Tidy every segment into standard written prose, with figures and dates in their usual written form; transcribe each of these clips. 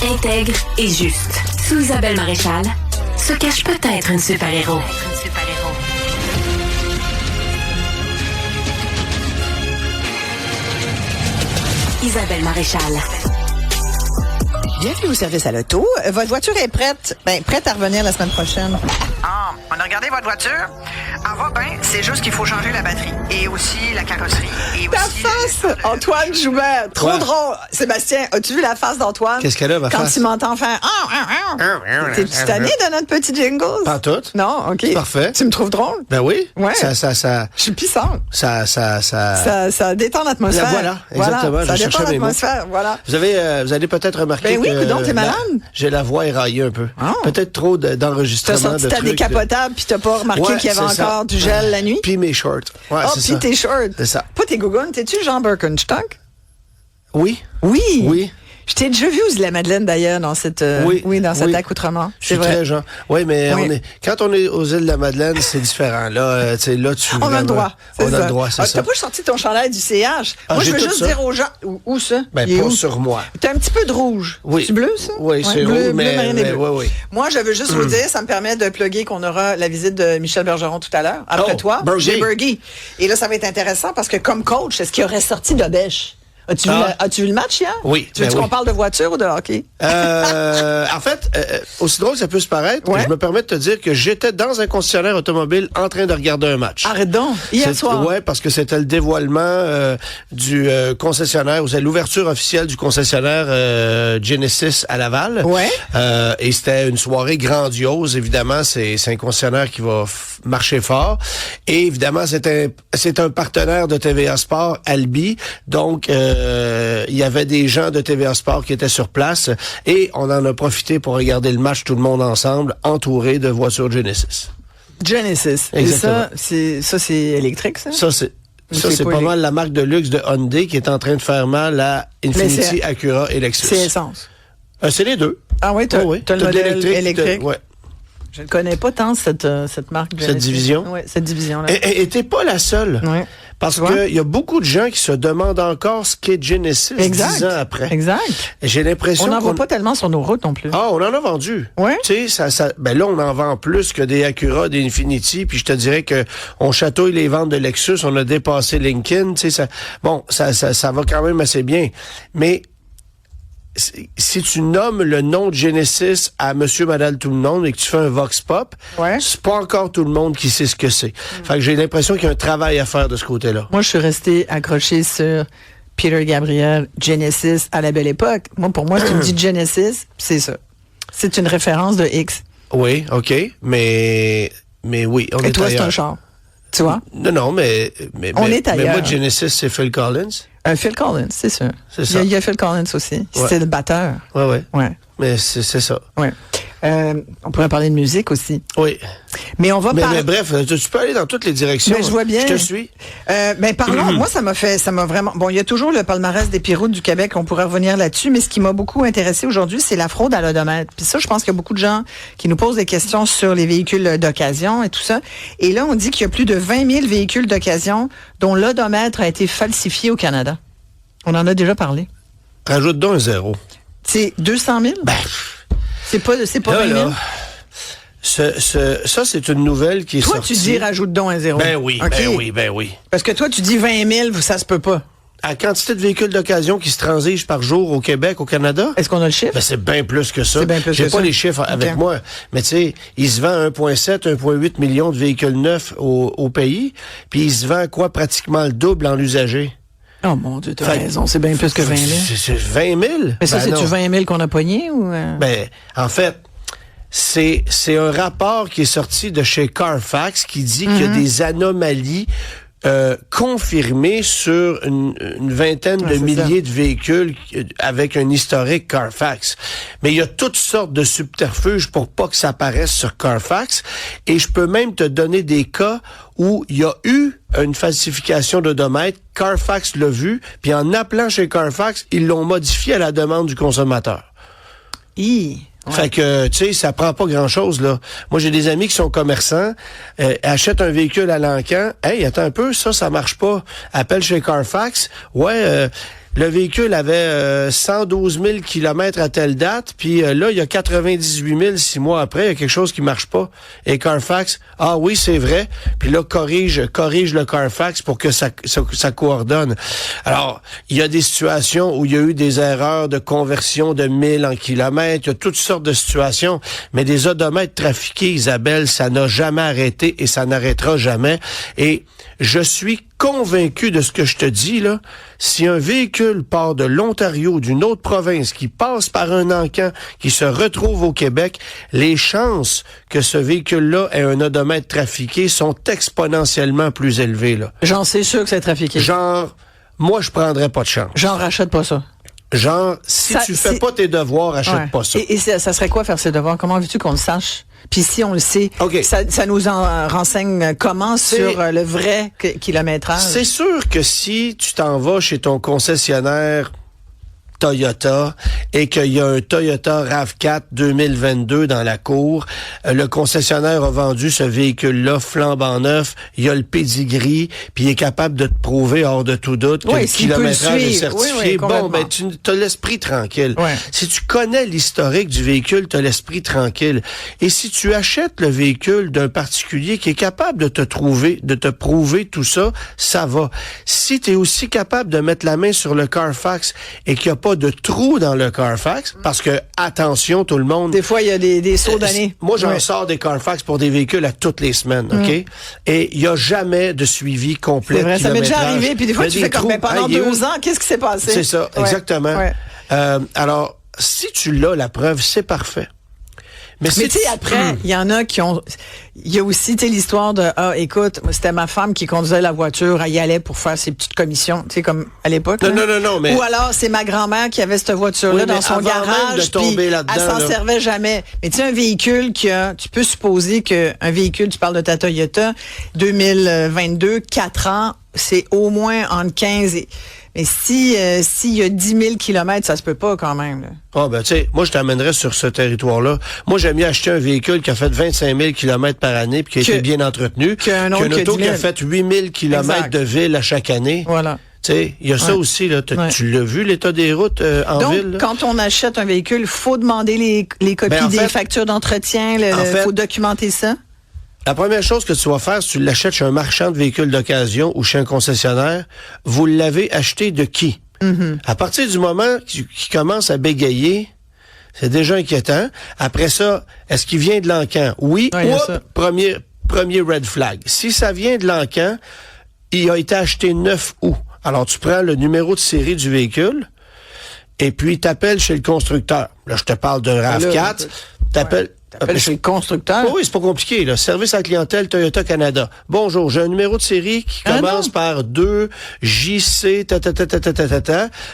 Intègre et juste. Sous Isabelle Maréchal se cache peut-être une super-héros. Isabelle Maréchal. Bienvenue au service à l'auto. Votre voiture est prête. Prête à revenir la semaine prochaine. Ah, on a regardé votre voiture. Elle va bien, c'est juste qu'il faut changer la batterie. Et aussi la carrosserie. Et Ta aussi face, Antoine Joubert. Trop Quoi? drôle. Sébastien, as-tu vu la face d'Antoine? Qu'est-ce qu'elle a, ma Quand face? tu m'entends faire... T'es-tu tanné de notre petit jingle? Pas tout. Non, OK. C'est parfait. Tu me trouves drôle? Ben oui. Ouais. Ça, Je suis puissante. ça. Ça détend l'atmosphère. Voilà, exactement. Ça Je détend cherchais mes mots. l'atmosphère, voilà. Vous allez peut-être remarquer Ben oui, que coudonc, t'es malade? j'ai la voix éraillée un peu. Ah. Peut-être trop T'as d'enregistrement sorti de ta trucs. décapotable puis t'as pas remarqué Ouais, qu'il y avait c'est encore ça. du gel la nuit? Puis mes shorts. Ouais, Oh, c'est puis ça. tes shorts. C'est ça. Pas tes gougounes. T'es-tu Jean Birkenstock? Oui. Oui. Oui. Je t'ai déjà vu aux Îles-de-la-Madeleine, d'ailleurs, dans cet accoutrement. Je suis C'est vrai. très Jean. Oui, mais Oui. quand on est aux îles de la Madeleine, c'est différent. Là, tu sais, là, tu On a le droit. On a le droit, c'est ça. T'as pas sorti ton chandail du CH. Ah, Moi, je j'ai veux tout juste ça. dire aux gens. Où ça? Ben, Il est pas où? sur moi. T'as un petit peu de rouge. Oui. C'est bleu, ça? Oui, c'est bleu, rouge, mais marine et bleu. oui. Moi, je veux juste vous dire, ça me permet de plugger qu'on aura la visite de Michel Bergeron tout à l'heure. Après Oh, toi, Bergie. j'ai Bergie. Et là, ça va être intéressant parce que comme coach, est-ce qu'il aurait sorti de bêche? As-tu vu le match hier? Oui, Tu veux ben qu'on oui. parle de voiture ou de hockey? En fait, aussi drôle que ça peut se paraître, Ouais. je me permets de te dire que j'étais dans un concessionnaire automobile en train de regarder un match. Arrête donc. Hier soir. Ouais, parce que c'était le dévoilement du concessionnaire, ou c'est l'ouverture officielle du concessionnaire Genesis à Laval. Ouais. Et c'était une soirée grandiose, évidemment. C'est un concessionnaire qui va marcher fort. Et évidemment, c'est un partenaire de TVA Sport, Albi. Donc, il y avait des gens de TVA Sport qui étaient sur place. Et on en a profité pour regarder le match tout le monde ensemble, entouré de voitures Genesis. Genesis. Et Exactement. ça, c'est électrique, ça? Ça, c'est c'est pas pas mal la marque de luxe de Hyundai qui est en train de faire mal à Infiniti, c'est- Acura et Lexus. C'est essence. C'est les deux. Ah oui, t'as le T'as de modèle l'électrique, électrique. ouais. Je ne connais pas tant cette marque. Cette division? Oui, cette division-là. Et t'es pas la seule. Ouais. Parce Tu vois? qu'il y a beaucoup de gens qui se demandent encore ce qu'est Genesis 10 ans après. Exact. Et j'ai l'impression On n'en voit qu'on... pas tellement sur nos routes non plus. Ah, on en a vendu. Ouais. Tu sais, ben là, on en vend plus que des Acura, des Infiniti, puis je te dirais que on chatouille les ventes de Lexus, on a dépassé Lincoln, tu sais, ça va quand même assez bien. Mais si tu nommes le nom de Genesis à monsieur, madame, tout le monde et que tu fais un vox pop, Ouais. c'est pas encore tout le monde qui sait ce que c'est. Fait que j'ai l'impression qu'il y a un travail à faire de ce côté-là. Moi, je suis restée accrochée sur Peter Gabriel, Genesis, à la belle époque. Moi, pour moi, si tu me dis Genesis, c'est ça. C'est une référence de X. Oui, OK, mais oui, on Et est toi, c'est ailleurs. un char. Tu vois? Non, mais On est mais ailleurs. moi, Genesis, c'est Phil Collins. Phil Collins, c'est sûr. C'est ça. Il y a Phil Collins aussi. Ouais. C'était le batteur. Ouais. Ouais. Mais c'est ça. Ouais. On pourrait parler de musique aussi. Oui. Mais on va Mais parler. bref, tu peux aller dans toutes les directions. Mais je vois bien. Je te suis. Parlons, moi, ça m'a vraiment... Bon, il y a toujours le palmarès des pires routes du Québec, on pourrait revenir là-dessus, mais ce qui m'a beaucoup intéressé aujourd'hui, c'est la fraude à l'odomètre. Puis ça, je pense qu'il y a beaucoup de gens qui nous posent des questions sur les véhicules d'occasion et tout ça. Et là, on dit qu'il y a plus de 20 000 véhicules d'occasion dont l'odomètre a été falsifié au Canada. On en a déjà parlé. Rajoute donc un zéro. C'est 200 000? Ben, C'est pas là, 20 000? là, ça, c'est une nouvelle qui est Toi, sortie. tu dis rajoute donc un zéro. Ben oui, OK. ben oui. Parce que toi, tu dis 20 000, ça se peut pas. À la quantité de véhicules d'occasion qui se transigent par jour au Québec, au Canada, Est-ce qu'on a le chiffre? ben c'est bien plus que ça. C'est bien plus J'ai que pas ça. les chiffres avec OK. moi, mais tu sais, il se vend 1,7, 1,8 millions de véhicules neufs au pays, puis il se vend quoi pratiquement le double en l'usager. Oh mon Dieu, t'as Fait- raison, c'est bien plus que 20 000. C'est 20 000? Mais ça, Ben c'est-tu non. 20 000 qu'on a pogné ou... Ben, en fait, c'est un rapport qui est sorti de chez Carfax qui dit qu'il y a des anomalies confirmées sur une vingtaine de c'est milliers de véhicules avec un historique Carfax. Mais il y a toutes sortes de subterfuges pour pas que ça apparaisse sur Carfax. Et je peux même te donner des cas où il y a eu une falsification d'odomètre, Carfax l'a vu, puis en appelant chez Carfax, ils l'ont modifié à la demande du consommateur. Fait que, tu sais, ça prend pas grand-chose, là. Moi, j'ai des amis qui sont commerçants, achètent un véhicule à l'encan. Hey, attends un peu, ça marche pas. Appelle chez Carfax. Ouais, le véhicule avait 112 000 kilomètres à telle date, puis là, il y a 98 000 6 mois après, il y a quelque chose qui marche pas. Et Carfax, ah oui, c'est vrai, puis là, corrige le Carfax pour que ça coordonne. Alors, il y a des situations où il y a eu des erreurs de conversion de 1000 en kilomètres, il y a toutes sortes de situations, mais des odomètres trafiqués, Isabelle, ça n'a jamais arrêté et ça n'arrêtera jamais. Et je suis convaincu de ce que je te dis, là. Si un véhicule part de l'Ontario, d'une autre province, qui passe par un encan, qui se retrouve au Québec, les chances que ce véhicule-là ait un odomètre trafiqué sont exponentiellement plus élevées, là. J'en sais sûr que c'est trafiqué. Genre, moi, je prendrais pas de chance. J'en rachète pas ça. Genre, si tu fais pas tes devoirs, achète pas ça. Et ça serait quoi faire ses devoirs? Comment veux-tu qu'on le sache? Puis si on le sait, ça nous en renseigne comment sur le vrai kilométrage? C'est sûr que si tu t'en vas chez ton concessionnaire Toyota et qu'il y a un Toyota RAV4 2022 dans la cour, le concessionnaire a vendu ce véhicule-là flambant neuf, il y a le pédigree, puis il est capable de te prouver hors de tout doute que le kilométrage est certifié. Bon, ben tu as l'esprit tranquille. Ouais. Si tu connais l'historique du véhicule, tu as l'esprit tranquille. Et si tu achètes le véhicule d'un particulier qui est capable de te prouver tout ça, ça va. Si tu es aussi capable de mettre la main sur le Carfax et qu'il n'y a pas de trou dans le Carfax, parce que, attention tout le monde... Des fois, il y a des sauts d'année. Moi, j'en sors des Carfax pour des véhicules à toutes les semaines, OK? Et il n'y a jamais de suivi complet. C'est vrai, ça m'est déjà arrivé, puis des fois, tu fais comme, mais pendant 2 ans, qu'est-ce qui s'est passé? C'est ça, exactement. Ouais. Alors, si tu l'as, la preuve, c'est parfait. Mais tu sais, après, il y en a qui ont... Il y a aussi, tu sais, l'histoire de, écoute, c'était ma femme qui conduisait la voiture, elle y allait pour faire ses petites commissions, tu sais, comme à l'époque. Non, mais... Ou alors, c'est ma grand-mère qui avait cette voiture-là dans son garage, puis elle s'en servait jamais. Mais tu sais, un véhicule tu peux supposer qu'un véhicule, tu parles de ta Toyota, 2022, 4 ans, c'est au moins entre 15 et... Mais s'il y a 10 000 kilomètres, ça se peut pas quand même. Là. Ah ben tu sais, moi je t'amènerais sur ce territoire-là. Moi j'aime mieux acheter un véhicule qui a fait 25 000 kilomètres par année puis qui a été bien entretenu qu'un auto qui a fait 8 000 kilomètres de ville à chaque année. Voilà. Tu sais, il y a ça aussi, là. Tu l'as vu, l'état des routes en ville? Donc, quand on achète un véhicule, il faut demander les copies des factures d'entretien, il faut documenter ça. La première chose que tu vas faire, si tu l'achètes chez un marchand de véhicules d'occasion ou chez un concessionnaire, vous l'avez acheté de qui? Mm-hmm. À partir du moment qu'il commence à bégayer, c'est déjà inquiétant. Après ça, est-ce qu'il vient de l'encan? Oui. Premier red flag. Si ça vient de l'encan, il a été acheté 9 août. Alors, tu prends le numéro de série du véhicule et puis t'appelles chez le constructeur. Là, je te parle d'un RAV4. T'appelles chez le constructeur? Oui, c'est pas compliqué, là. Service à la clientèle Toyota Canada. Bonjour, j'ai un numéro de série qui commence par 2 JC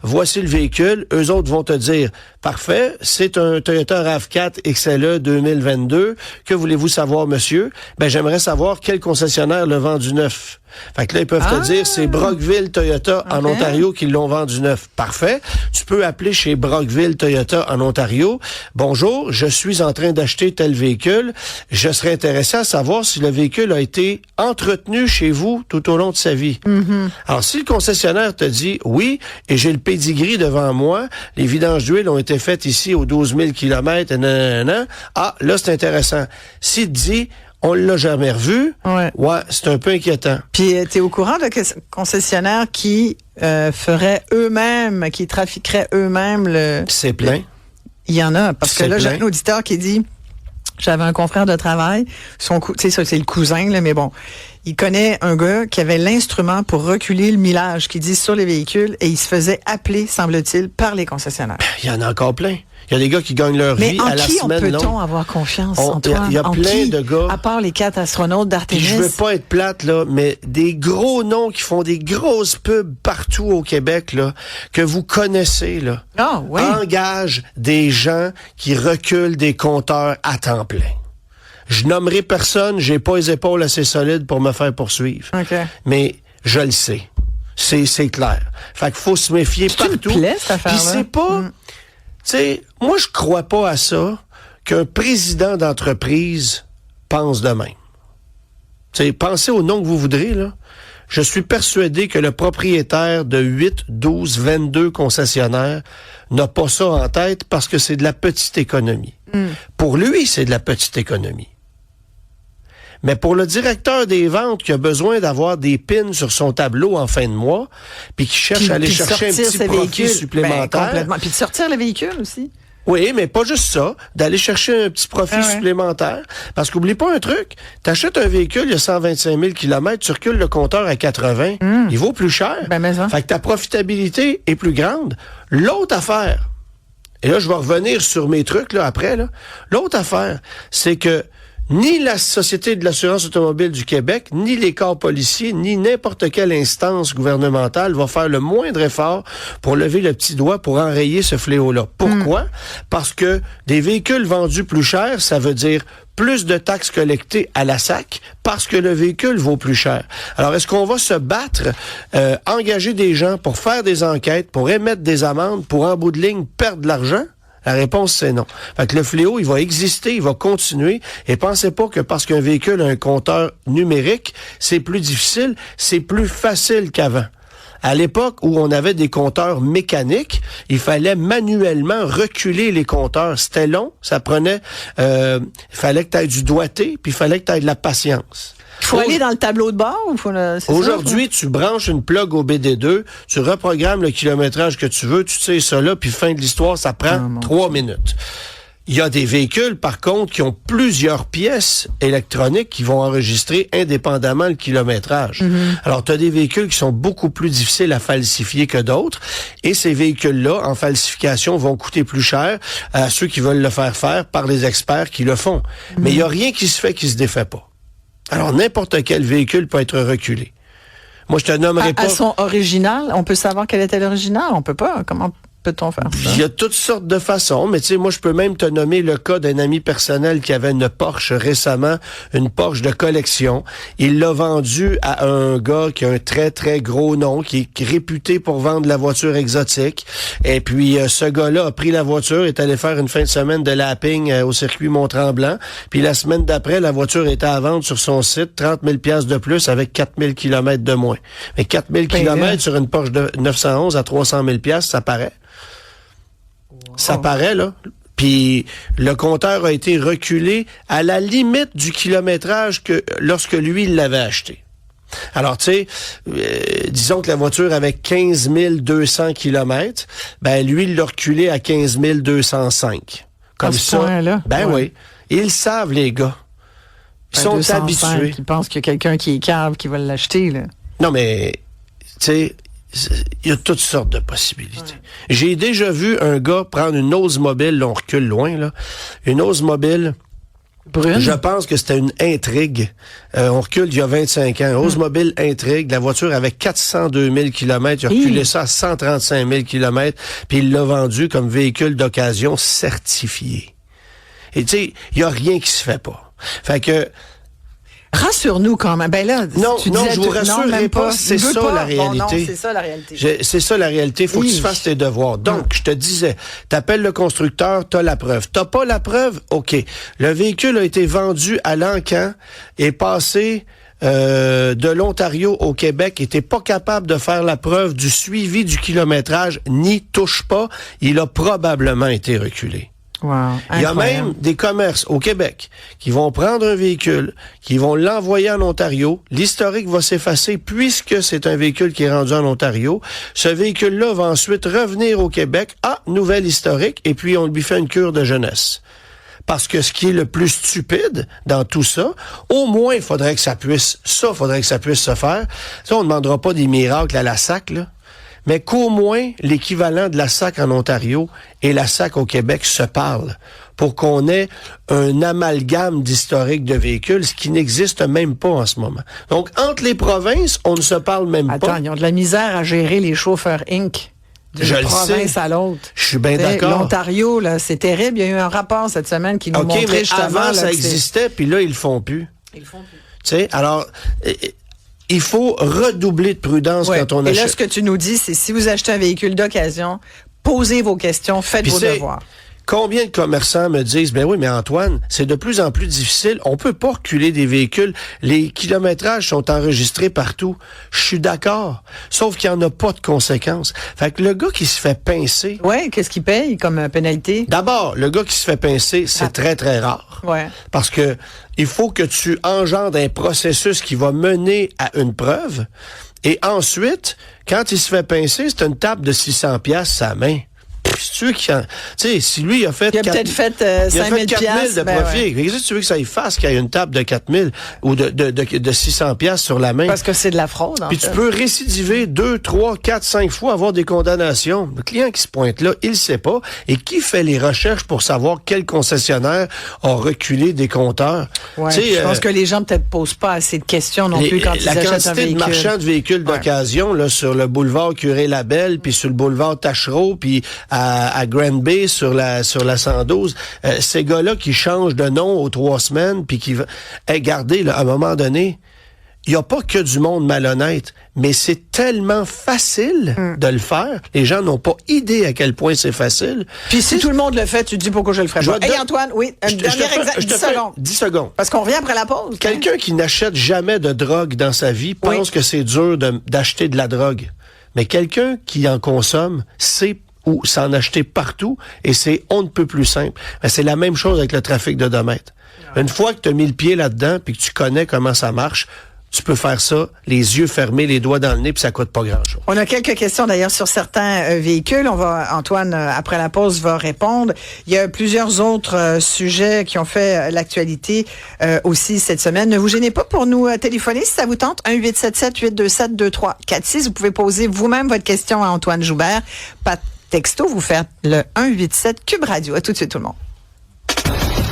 Voici le véhicule. Eux autres vont te dire, parfait, c'est un Toyota RAV4 XLE 2022. Que voulez-vous savoir, monsieur? Ben, j'aimerais savoir quel concessionnaire l'a vendu neuf. Fait que là, ils peuvent te dire, c'est Brockville Toyota en Ontario qui l'ont vendu neuf. Parfait. Tu peux appeler chez Brockville Toyota en Ontario. Bonjour, je suis en train d'acheter tel véhicule. Je serais intéressé à savoir si le véhicule a été entretenu chez vous tout au long de sa vie. Mm-hmm. Alors, si le concessionnaire te dit oui, et j'ai le pédigree devant moi, les vidanges d'huile ont été faites ici aux 12 000 kilomètres, là, c'est intéressant. S'il te dit, on l'a jamais revu. Ouais, c'est un peu inquiétant. Puis, t'es au courant de concessionnaires qui feraient eux-mêmes, qui trafiqueraient eux-mêmes le... C'est plein. Il y en a, parce que là, j'ai un auditeur qui dit, j'avais un confrère de travail, tu sais, ça, c'est le cousin, là, mais bon, il connaît un gars qui avait l'instrument pour reculer le millage qu'il dit sur les véhicules et il se faisait appeler, semble-t-il, par les concessionnaires. Il y en a encore plein. Il y a des gars qui gagnent leur vie à la semaine. Mais en qui peut-on avoir confiance, Antoine? Il y a plein de gars. À part les 4 astronautes d'Artemis. Je veux pas être plate, là, mais des gros noms qui font des grosses pubs partout au Québec, là, que vous connaissez, là. Ah, oui. Engagent des gens qui reculent des compteurs à temps plein. Je nommerai personne, j'ai pas les épaules assez solides pour me faire poursuivre. Okay. Mais je le sais. C'est clair. Fait qu'il faut se méfier partout. Tu me plais, cette affaire-là? Puis c'est pas... Tu sais, moi, je crois pas à ça qu'un président d'entreprise pense de même. Tu sais, pensez au nom que vous voudrez, là. je suis persuadé que le propriétaire de 8, 12, 22 concessionnaires n'a pas ça en tête parce que c'est de la petite économie. Pour lui, c'est de la petite économie. Mais pour le directeur des ventes qui a besoin d'avoir des pins sur son tableau en fin de mois, puis qui cherche à aller chercher un petit profit supplémentaire. Complètement. Puis de sortir le véhicule aussi. Oui, mais pas juste ça, d'aller chercher un petit profit supplémentaire. Parce qu'oublie pas un truc, t'achètes un véhicule, il y a 125 000 km, tu recules le compteur à 80, il vaut plus cher. Fait que ta profitabilité est plus grande. L'autre affaire, et là je vais revenir sur mes trucs là après, là. L'autre affaire, c'est que ni la Société de l'assurance automobile du Québec, ni les corps policiers, ni n'importe quelle instance gouvernementale va faire le moindre effort pour lever le petit doigt pour enrayer ce fléau-là. Pourquoi? Parce que des véhicules vendus plus cher, ça veut dire plus de taxes collectées à la SAC parce que le véhicule vaut plus cher. Alors, est-ce qu'on va se battre, engager des gens pour faire des enquêtes, pour émettre des amendes, pour en bout de ligne perdre de l'argent? La réponse, c'est non. Fait que le fléau, il va exister, il va continuer. Et pensez pas que parce qu'un véhicule a un compteur numérique, c'est plus difficile, c'est plus facile qu'avant. À l'époque où on avait des compteurs mécaniques, il fallait manuellement reculer les compteurs. C'était long, ça prenait... il fallait que tu aies du doigté, puis il fallait que tu aies de la patience. Il faut aller dans le tableau de bord ou faut Aujourd'hui, tu branches une plug au BD2, tu reprogrammes le kilométrage que tu veux, tu tires ça là, puis fin de l'histoire, ça prend 3 minutes. Il y a des véhicules, par contre, qui ont plusieurs pièces électroniques qui vont enregistrer indépendamment le kilométrage. Alors, tu as des véhicules qui sont beaucoup plus difficiles à falsifier que d'autres, et ces véhicules-là, en falsification, vont coûter plus cher à ceux qui veulent le faire par les experts qui le font. Mais il y a rien qui se fait qui se défait pas. Alors, n'importe quel véhicule peut être reculé. Moi, je te nommerai pas... À son original, on peut savoir quel était l'original? On peut pas. Comment peut-on faire ça? Il y a toutes sortes de façons, mais tu sais, moi, je peux même te nommer le cas d'un ami personnel qui avait une Porsche récemment, une Porsche de collection. Il l'a vendue à un gars qui a un très, très gros nom, qui est réputé pour vendre la voiture exotique. Et puis, ce gars-là a pris la voiture, est allé faire une fin de semaine de lapping au circuit Mont-Tremblant. Puis la semaine d'après, la voiture était à vendre sur son site, 30 000 $ de plus avec 4 000 km de moins. Mais 4 000 km sur une Porsche de 911 à 300 000 $, ça paraît. Ça paraît, là. Puis le compteur a été reculé à la limite du kilométrage que lorsque lui, il l'avait acheté. Alors, tu sais, disons que la voiture avait 15 200 km, ben lui, il l'a reculé à 15 205. Comme ça. Point-là? Oui. Ils savent, les gars. Ils sont 205, habitués. Ils pensent qu'il y a quelqu'un qui est cave qui va l'acheter, là. Non, mais, tu sais... Il y a toutes sortes de possibilités. Ouais. J'ai déjà vu un gars prendre une Oldsmobile, là, on recule loin, là. Une Oldsmobile. Brune. Je pense que c'était une Intrigue. On recule il y a 25 ans. Oldsmobile Intrigue. La voiture avait 402 000 km. Il a reculé ça à 135 000 km. Puis il l'a vendu comme véhicule d'occasion certifié. Et tu sais, il y a rien qui se fait pas. Fait que... Rassure-nous quand même. Ben là, non, je vous rassurerai pas. C'est ça la réalité. Bon, non, c'est ça la réalité. C'est ça la réalité. Faut que tu fasses tes devoirs. Donc, je te disais, t'appelles le constructeur, t'as la preuve. T'as pas la preuve? OK. Le véhicule a été vendu à l'encan et passé de l'Ontario au Québec, était pas capable de faire la preuve du suivi du kilométrage, n'y touche pas. Il a probablement été reculé. Wow, il y a même des commerces au Québec qui vont prendre un véhicule, qui vont l'envoyer en Ontario. L'historique va s'effacer puisque c'est un véhicule qui est rendu en Ontario. Ce véhicule-là va ensuite revenir au Québec. nouvel historique, et puis on lui fait une cure de jeunesse. Parce que ce qui est le plus stupide dans tout ça, au moins, il faudrait que ça puisse se faire. Ça, on ne demandera pas des miracles à la SAC, là. Mais qu'au moins, l'équivalent de la SAC en Ontario et la SAC au Québec se parlent pour qu'on ait un amalgame d'historique de véhicules, ce qui n'existe même pas en ce moment. Donc, entre les provinces, on ne se parle même pas. Attends, ils ont de la misère à gérer les chauffeurs Inc. d'une province à l'autre. Je suis bien d'accord. L'Ontario, là, c'est terrible. Il y a eu un rapport cette semaine qui nous montrait mais justement... avant, là, ça existait, puis là, ils le font plus. Ils le font plus. Tu sais, alors... il faut redoubler de prudence quand on achète. Et là, ce que tu nous dis, c'est si vous achetez un véhicule d'occasion, posez vos questions, faites vos devoirs. Combien de commerçants me disent, ben oui, mais Antoine, c'est de plus en plus difficile. On peut pas reculer des véhicules. Les kilométrages sont enregistrés partout. Je suis d'accord. Sauf qu'il n'y en a pas de conséquences. Fait que le gars qui se fait pincer. Ouais, qu'est-ce qu'il paye comme pénalité? D'abord, le gars qui se fait pincer, c'est très, très rare. Ouais. Parce que il faut que tu engendres un processus qui va mener à une preuve. Et ensuite, quand il se fait pincer, c'est une tape de 600 piastres à la main. Tu sais, si lui, il a fait... Il a peut-être fait 5 000 de profit. Qu'est-ce que tu veux que ça y fasse qu'il y ait une table de 4 000 ou de 600 piastres sur la main? Parce que c'est de la fraude, en Puis fait. tu peux récidiver 2, 3, 4, 5 fois, avoir des condamnations. Le client qui se pointe là, il sait pas. Et qui fait les recherches pour savoir quel concessionnaire a reculé des compteurs? Ouais, je pense que les gens peut-être posent pas assez de questions non plus quand ils achètent un véhicule. La quantité de marchands de véhicules d'occasion là sur le boulevard Curé-Labelle, puis sur le boulevard Tachereau, puis à Grand Bay sur la 112, ces gars-là qui changent de nom aux 3 semaines, puis qui... regardez, là, à un moment donné, il n'y a pas que du monde malhonnête, mais c'est tellement facile de le faire. Les gens n'ont pas idée à quel point c'est facile. Puis si tout le monde le fait, tu te dis pourquoi je le ferais pas. Hey Antoine, oui, une dernière 10 secondes. 10 secondes. Parce qu'on revient après la pause. Quelqu'un qui n'achète jamais de drogue dans sa vie pense que c'est dur d'acheter de la drogue. Mais quelqu'un qui en consomme sait ou s'en acheter partout, et c'est on ne peut plus simple. Mais c'est la même chose avec le trafic d'odomètre. Une fois que tu as mis le pied là-dedans, puis que tu connais comment ça marche, tu peux faire ça, les yeux fermés, les doigts dans le nez, puis ça coûte pas grand-chose. On a quelques questions d'ailleurs sur certains véhicules. Antoine, après la pause, va répondre. Il y a plusieurs autres sujets qui ont fait l'actualité aussi cette semaine. Ne vous gênez pas pour nous téléphoner si ça vous tente. 1-877-827-2346. Vous pouvez poser vous-même votre question à Antoine Joubert. Pas texto, vous faites le 187 Cube Radio. À tout de suite tout le monde.